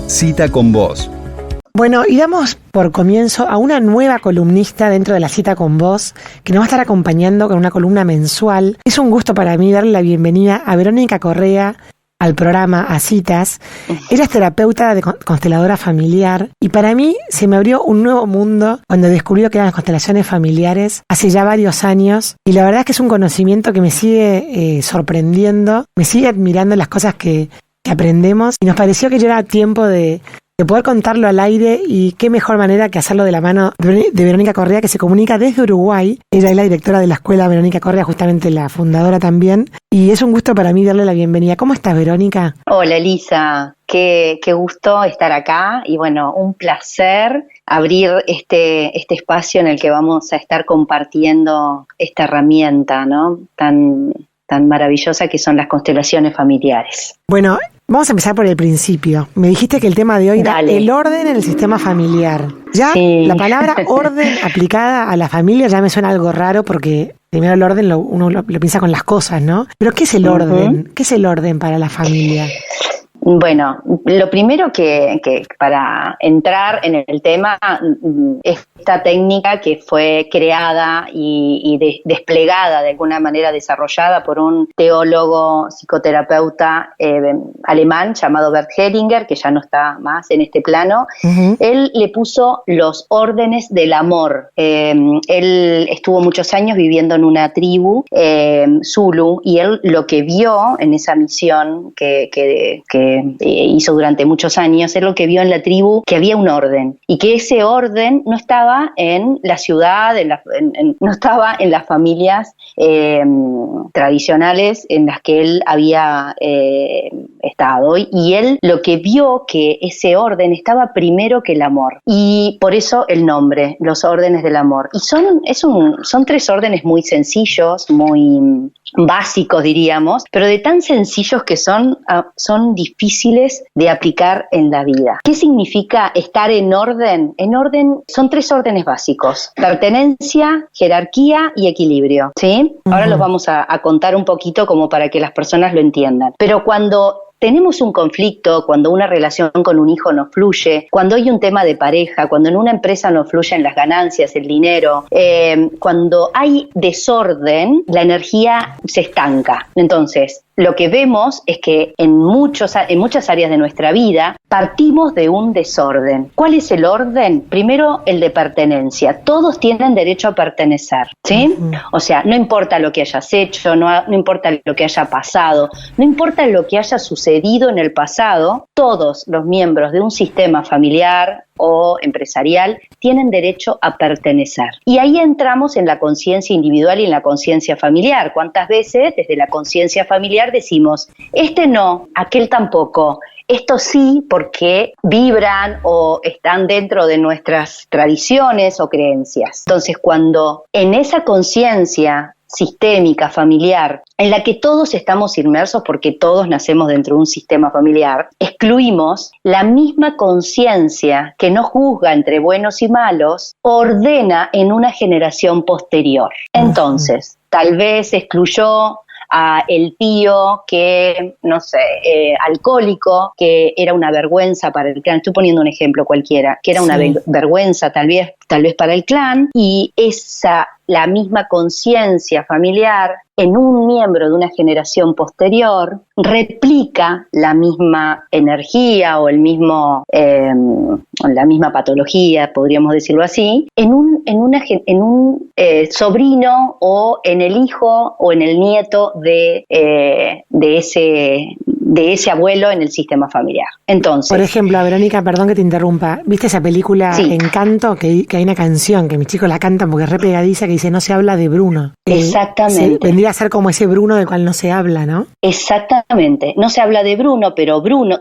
Cita con Vos. Bueno, y damos por comienzo a una nueva columnista dentro de la Cita con Vos, que nos va a estar acompañando con una columna mensual. Es un gusto para mí darle la bienvenida a Verónica Correa al programa, a Citas. Ella es terapeuta de consteladora familiar y para mí se me abrió un nuevo mundo cuando descubrió que eran las constelaciones familiares hace ya varios años, y la verdad es que es un conocimiento que me sigue sorprendiendo, me sigue admirando las cosas que aprendemos, y nos pareció que ya era tiempo de poder contarlo al aire, y qué mejor manera que hacerlo de la mano de Verónica Correa, que se comunica desde Uruguay. Ella es la directora de la escuela Verónica Correa, justamente la fundadora también, y es un gusto para mí darle la bienvenida. ¿Cómo estás, Verónica? Hola, Elisa. Qué gusto estar acá y bueno, un placer abrir este espacio en el que vamos a estar compartiendo esta herramienta, ¿no? Tan maravillosa que son las constelaciones familiares. Bueno, vamos a empezar por el principio. Me dijiste que el tema de hoy era el orden en el sistema familiar. Ya sí. La palabra orden aplicada a la familia ya me suena algo raro, porque primero el orden uno lo piensa con las cosas, ¿no? Pero ¿qué es el orden? ¿Qué es el orden para la familia? Bueno, lo primero que para entrar en el tema, esta técnica que fue creada y desplegada, de alguna manera desarrollada por un teólogo psicoterapeuta alemán llamado Bert Hellinger, que ya no está más en este plano. Él le puso los órdenes del amor. Él estuvo muchos años viviendo en una tribu Zulu, y él lo que vio en esa misión que hizo durante muchos años, es lo que vio en la tribu, que había un orden, y que ese orden no estaba en la ciudad, no estaba en las familias tradicionales en las que él había estado, y él lo que vio, que ese orden estaba primero que el amor, y por eso el nombre, los órdenes del amor. Y son tres órdenes muy sencillos, muy básicos, diríamos, pero de tan sencillos que son difíciles de aplicar en la vida. ¿Qué significa estar en orden? En orden son tres órdenes básicos: pertenencia, jerarquía y equilibrio, ¿sí? Ahora los vamos a contar un poquito como para que las personas lo entiendan. Pero cuando tenemos un conflicto, cuando una relación con un hijo no fluye, cuando hay un tema de pareja, cuando en una empresa no fluyen las ganancias, el dinero, cuando hay desorden, la energía se estanca. Entonces, lo que vemos es que en muchas áreas de nuestra vida partimos de un desorden. ¿Cuál es el orden? Primero, el de pertenencia. Todos tienen derecho a pertenecer, ¿sí? O sea, no importa lo que hayas hecho, no importa lo que haya pasado, no importa lo que haya sucedido en el pasado, todos los miembros de un sistema familiar o empresarial tienen derecho a pertenecer. Y ahí entramos en la conciencia individual y en la conciencia familiar. ¿Cuántas veces desde la conciencia familiar decimos, este no, aquel tampoco, esto sí, porque vibran o están dentro de nuestras tradiciones o creencias? Entonces, cuando en esa conciencia sistémica, familiar, en la que todos estamos inmersos porque todos nacemos dentro de un sistema familiar, excluimos, la misma conciencia que no juzga entre buenos y malos, ordena en una generación posterior. Entonces, tal vez excluyó a el tío que, no sé, alcohólico, que era una vergüenza para el clan. Estoy poniendo un ejemplo cualquiera, que era una vergüenza tal vez para el clan, y la misma conciencia familiar en un miembro de una generación posterior replica la misma energía o la misma patología, podríamos decirlo así, en un sobrino o en el hijo o en el nieto de ese abuelo en el sistema familiar. Entonces, por ejemplo, Verónica, perdón que te interrumpa, ¿viste esa película Encanto? Que hay una canción que mis chicos la cantan porque es re pegadiza, que dice no se habla de Bruno. Exactamente. Vendría a ser como ese Bruno del cual no se habla, ¿no? Exactamente. No se habla de Bruno, pero Bruno,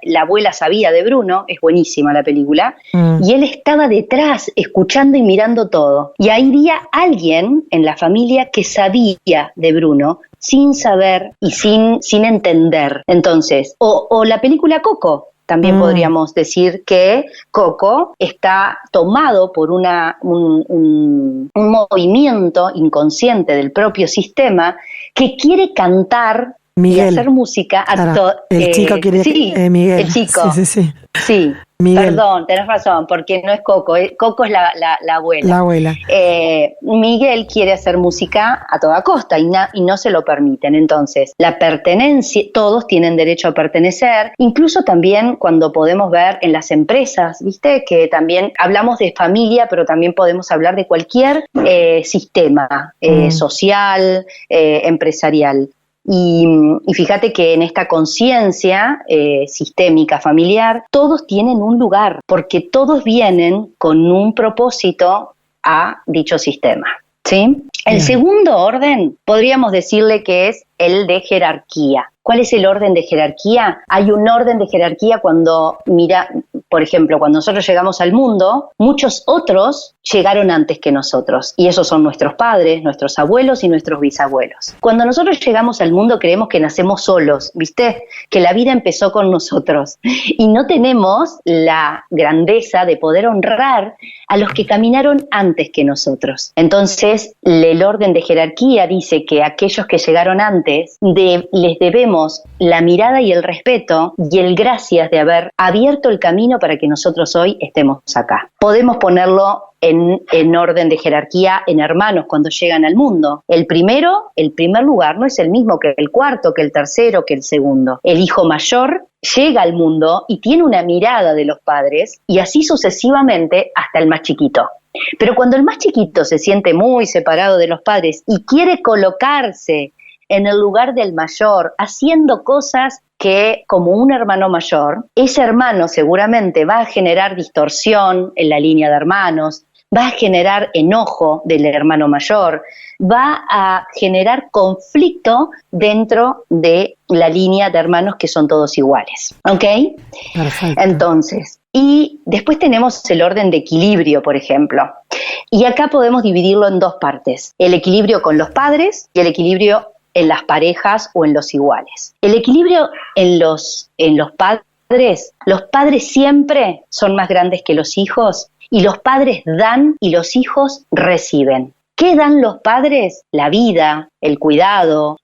la abuela sabía de Bruno, es buenísima la película, y él estaba detrás, escuchando y mirando todo. Y ahí había alguien en la familia que sabía de Bruno, sin saber y sin entender. Entonces, o la película Coco. También podríamos decir que Coco está tomado por un movimiento inconsciente del propio sistema que quiere cantar Miguel. y hacer música a Claro, el chico quiere Miguel. El chico. Sí. Miguel. Perdón, tenés razón, porque no es Coco, Coco es la abuela. La abuela. Miguel quiere hacer música a toda costa y no se lo permiten. Entonces, la pertenencia, todos tienen derecho a pertenecer, incluso también cuando podemos ver en las empresas, ¿viste? Que también hablamos de familia, pero también podemos hablar de cualquier sistema social, empresarial. Y fíjate que en esta conciencia sistémica familiar, todos tienen un lugar, porque todos vienen con un propósito a dicho sistema, ¿sí? El segundo orden, podríamos decirle que es el de jerarquía. ¿Cuál es el orden de jerarquía? Hay un orden de jerarquía cuando, por ejemplo, cuando nosotros llegamos al mundo, muchos otros llegaron antes que nosotros, y esos son nuestros padres, nuestros abuelos y nuestros bisabuelos. Cuando nosotros llegamos al mundo creemos que nacemos solos, ¿viste? Que la vida empezó con nosotros, y no tenemos la grandeza de poder honrar a los que caminaron antes que nosotros. Entonces, el orden de jerarquía dice que aquellos que llegaron antes les debemos la mirada y el respeto y el gracias de haber abierto el camino para que nosotros hoy estemos acá. Podemos ponerlo en orden de jerarquía en hermanos cuando llegan al mundo. El primer lugar no es el mismo que el cuarto, que el tercero, que el segundo. El hijo mayor llega al mundo y tiene una mirada de los padres, y así sucesivamente hasta el más chiquito. Pero cuando el más chiquito se siente muy separado de los padres y quiere colocarse en el lugar del mayor, haciendo cosas que, como un hermano mayor, ese hermano seguramente va a generar distorsión en la línea de hermanos, va a generar enojo del hermano mayor, va a generar conflicto dentro de la línea de hermanos que son todos iguales. ¿Ok? Perfecto. Entonces, y después tenemos el orden de equilibrio, por ejemplo. Y acá podemos dividirlo en dos partes: el equilibrio con los padres y el equilibrio en las parejas o en los iguales. El equilibrio en los padres, los padres siempre son más grandes que los hijos, y los padres dan y los hijos reciben. ¿Qué dan los padres? La vida, el cuidado,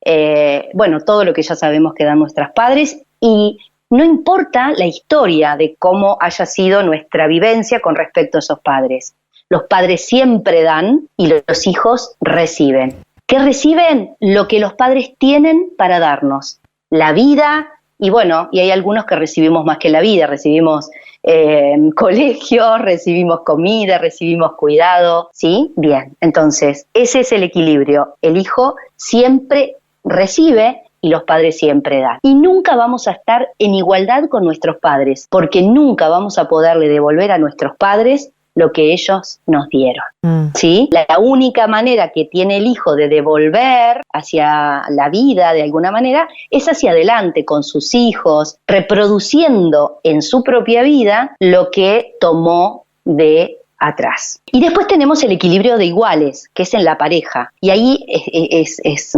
todo lo que ya sabemos que dan nuestros padres, y no importa la historia de cómo haya sido nuestra vivencia con respecto a esos padres. Los padres siempre dan y los hijos reciben. ¿Qué reciben? Lo que los padres tienen para darnos. La vida, y hay algunos que recibimos más que la vida, recibimos colegio, recibimos comida, recibimos cuidado, ¿sí? Bien, entonces, ese es el equilibrio. El hijo siempre recibe y los padres siempre dan. Y nunca vamos a estar en igualdad con nuestros padres, porque nunca vamos a poderle devolver a nuestros padres lo que ellos nos dieron, ¿sí? La única manera que tiene el hijo de devolver hacia la vida, de alguna manera, es hacia adelante con sus hijos, reproduciendo en su propia vida lo que tomó de atrás. Y después tenemos el equilibrio de iguales, que es en la pareja. Y ahí está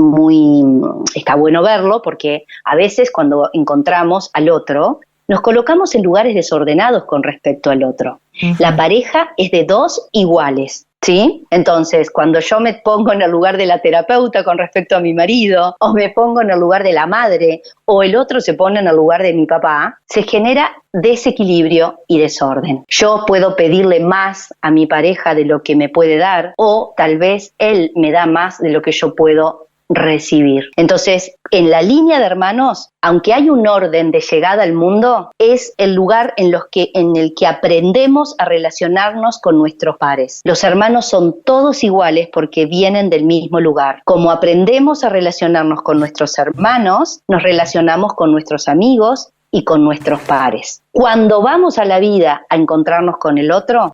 bueno verlo, porque a veces cuando encontramos al otro, nos colocamos en lugares desordenados con respecto al otro. Uh-huh. La pareja es de dos iguales, ¿sí? Entonces, cuando yo me pongo en el lugar de la terapeuta con respecto a mi marido, o me pongo en el lugar de la madre, o el otro se pone en el lugar de mi papá, se genera desequilibrio y desorden. Yo puedo pedirle más a mi pareja de lo que me puede dar, o tal vez él me da más de lo que yo puedo recibir. Entonces, en la línea de hermanos, aunque hay un orden de llegada al mundo, es el lugar en el que aprendemos a relacionarnos con nuestros pares. Los hermanos son todos iguales porque vienen del mismo lugar. Como aprendemos a relacionarnos con nuestros hermanos, nos relacionamos con nuestros amigos y con nuestros pares. Cuando vamos a la vida a encontrarnos con el otro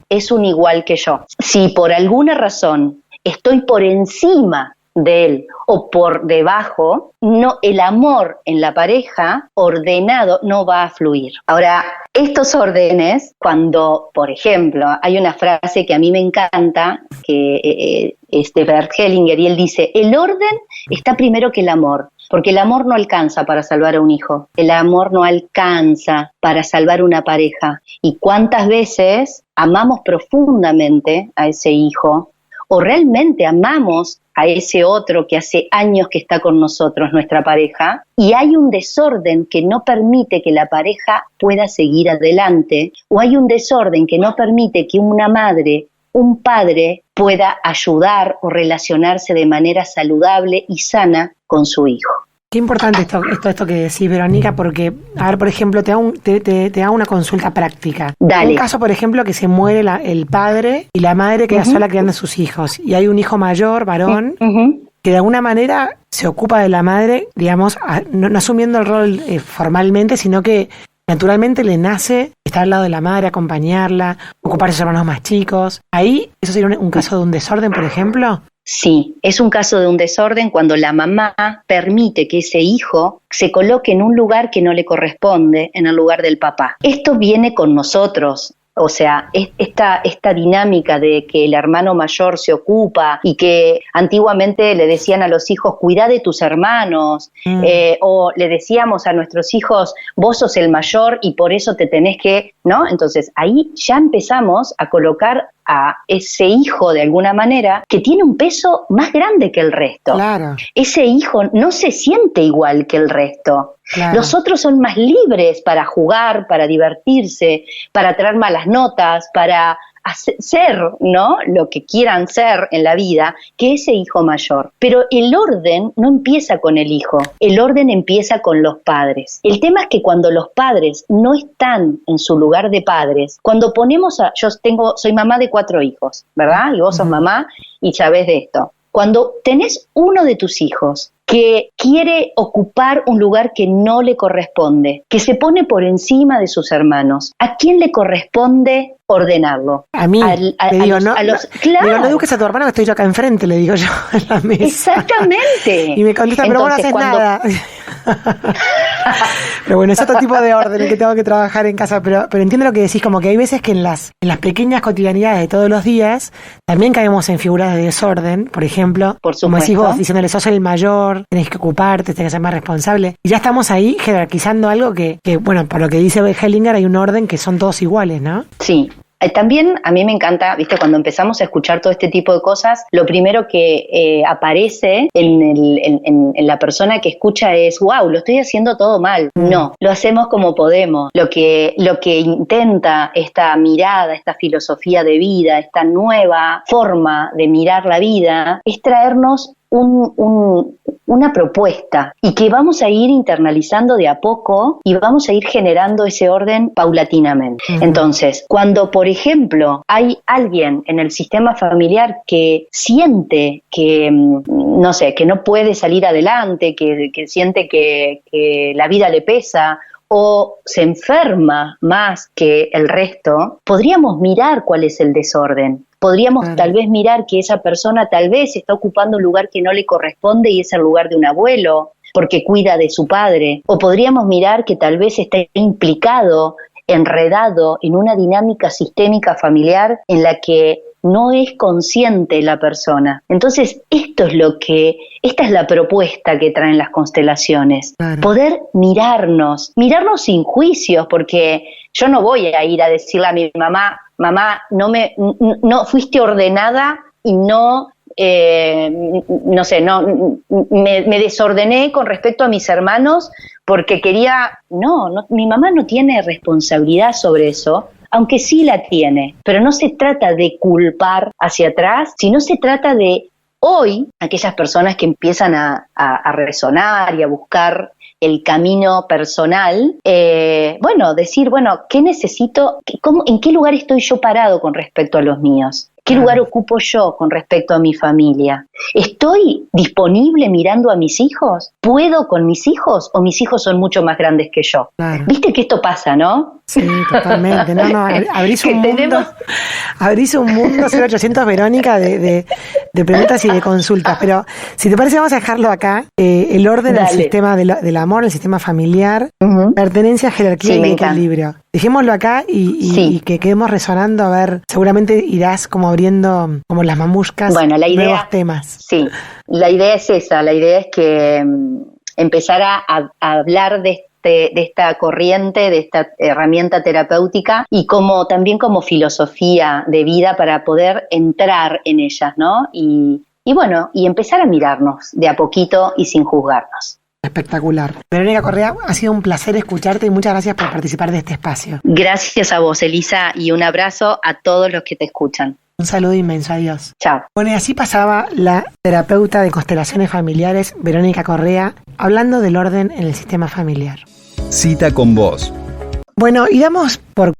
es un igual que yo. Si por alguna razón estoy por encima de él o por debajo, el amor en la pareja ordenado no va a fluir. Ahora, estos órdenes, cuando, por ejemplo, hay una frase que a mí me encanta, que es de Bert Hellinger, y él dice: el orden está primero que el amor, porque el amor no alcanza para salvar a un hijo, el amor no alcanza para salvar una pareja. ¿Y cuántas veces amamos profundamente a ese hijo, o realmente amamos a ese otro que hace años que está con nosotros, nuestra pareja, y hay un desorden que no permite que la pareja pueda seguir adelante, o hay un desorden que no permite que una madre, un padre pueda ayudar o relacionarse de manera saludable y sana con su hijo. Qué importante esto que decís, Verónica, porque, a ver, por ejemplo, te hago una consulta práctica. Dale. Un caso, por ejemplo, que se muere el padre y la madre queda sola criando a sus hijos, y hay un hijo mayor, varón, que de alguna manera se ocupa de la madre, digamos, no asumiendo el rol formalmente, sino que naturalmente le nace estar al lado de la madre, acompañarla, ocuparse de sus hermanos más chicos. Ahí, ¿eso sería un caso de un desorden, por ejemplo? Sí, es un caso de un desorden cuando la mamá permite que ese hijo se coloque en un lugar que no le corresponde, en el lugar del papá. Esto viene con nosotros. O sea, esta dinámica de que el hermano mayor se ocupa y que antiguamente le decían a los hijos, cuida de tus hermanos, o le decíamos a nuestros hijos, vos sos el mayor y por eso te tenés que, ¿no? Entonces ahí ya empezamos a colocar a ese hijo de alguna manera que tiene un peso más grande que el resto. Claro. Ese hijo no se siente igual que el resto. Claro. Los otros son más libres para jugar, para divertirse, para traer malas notas, para ser, ¿no?, lo que quieran ser en la vida, que ese hijo mayor. Pero el orden no empieza con el hijo, el orden empieza con los padres. El tema es que cuando los padres no están en su lugar de padres, cuando ponemos soy mamá de 4 hijos, ¿verdad? Y vos sos mamá y sabés de esto. Cuando tenés uno de tus hijos que quiere ocupar un lugar que no le corresponde, que se pone por encima de sus hermanos, ¿a quién le corresponde ordenarlo? A mí. Claro. No eduques a tu hermano que estoy yo acá enfrente, le digo yo en la mesa. Exactamente. Y me contesta, pero vos no haces nada. Pero bueno, es otro tipo de orden el que tengo que trabajar en casa, pero entiendo lo que decís, como que hay veces que en las pequeñas cotidianidades de todos los días también caemos en figuras de desorden, por ejemplo, por supuesto, como decís vos, diciéndole sos el mayor, tenés que ocuparte, tenés que ser más responsable, y ya estamos ahí jerarquizando algo que bueno, por lo que dice Hellinger hay un orden que son todos iguales, ¿no? Sí. También a mí me encanta, viste, cuando empezamos a escuchar todo este tipo de cosas, lo primero que aparece en la persona que escucha es, wow, lo estoy haciendo todo mal. No, lo hacemos como podemos. Lo que intenta esta mirada, esta filosofía de vida, esta nueva forma de mirar la vida, es traernos una propuesta y que vamos a ir internalizando de a poco y vamos a ir generando ese orden paulatinamente. Entonces, cuando, por ejemplo, hay alguien en el sistema familiar que siente que, no sé, que no puede salir adelante, que siente que la vida le pesa, o se enferma más que el resto, podríamos mirar cuál es el desorden. Podríamos tal vez mirar que esa persona tal vez está ocupando un lugar que no le corresponde y es el lugar de un abuelo, porque cuida de su padre. O podríamos mirar que tal vez está implicado, enredado en una dinámica sistémica familiar en la que no es consciente la persona. Entonces, esta es la propuesta que traen las constelaciones. Claro. Poder mirarnos sin juicios, porque yo no voy a ir a decirle a mi mamá, no fuiste ordenada y me desordené con respecto a mis hermanos porque quería, no, mi mamá no tiene responsabilidad sobre eso, aunque sí la tiene, pero no se trata de culpar hacia atrás, sino se trata de hoy, aquellas personas que empiezan a resonar y a buscar el camino personal, decir, ¿qué necesito? ¿En qué lugar estoy yo parado con respecto a los míos? ¿Qué lugar ocupo yo con respecto a mi familia? ¿Estoy disponible mirando a mis hijos? ¿Puedo con mis hijos o mis hijos son mucho más grandes que yo? Claro. ¿Viste que esto pasa, no? Sí, totalmente. Abrís un mundo 0800, Verónica, de preguntas y de consultas. Pero si te parece, vamos a dejarlo acá. El orden del sistema del amor, el sistema familiar, pertenencia, jerarquía y equilibrio. Dejémoslo acá y que quedemos resonando, a ver, seguramente irás como abriendo como las mamushkas nuevos temas. Sí, la idea es esa, la idea es que empezar a hablar de esta corriente, de esta herramienta terapéutica y también como filosofía de vida para poder entrar en ellas, ¿no? Y y bueno, y empezar a mirarnos de a poquito y sin juzgarnos. Espectacular. Verónica Correa, ha sido un placer escucharte y muchas gracias por participar de este espacio. Gracias a vos, Elisa, y un abrazo a todos los que te escuchan. Un saludo inmenso, adiós. Chao. Bueno, y así pasaba la terapeuta de constelaciones familiares, Verónica Correa, hablando del orden en el sistema familiar. Cita con vos. Bueno, y damos por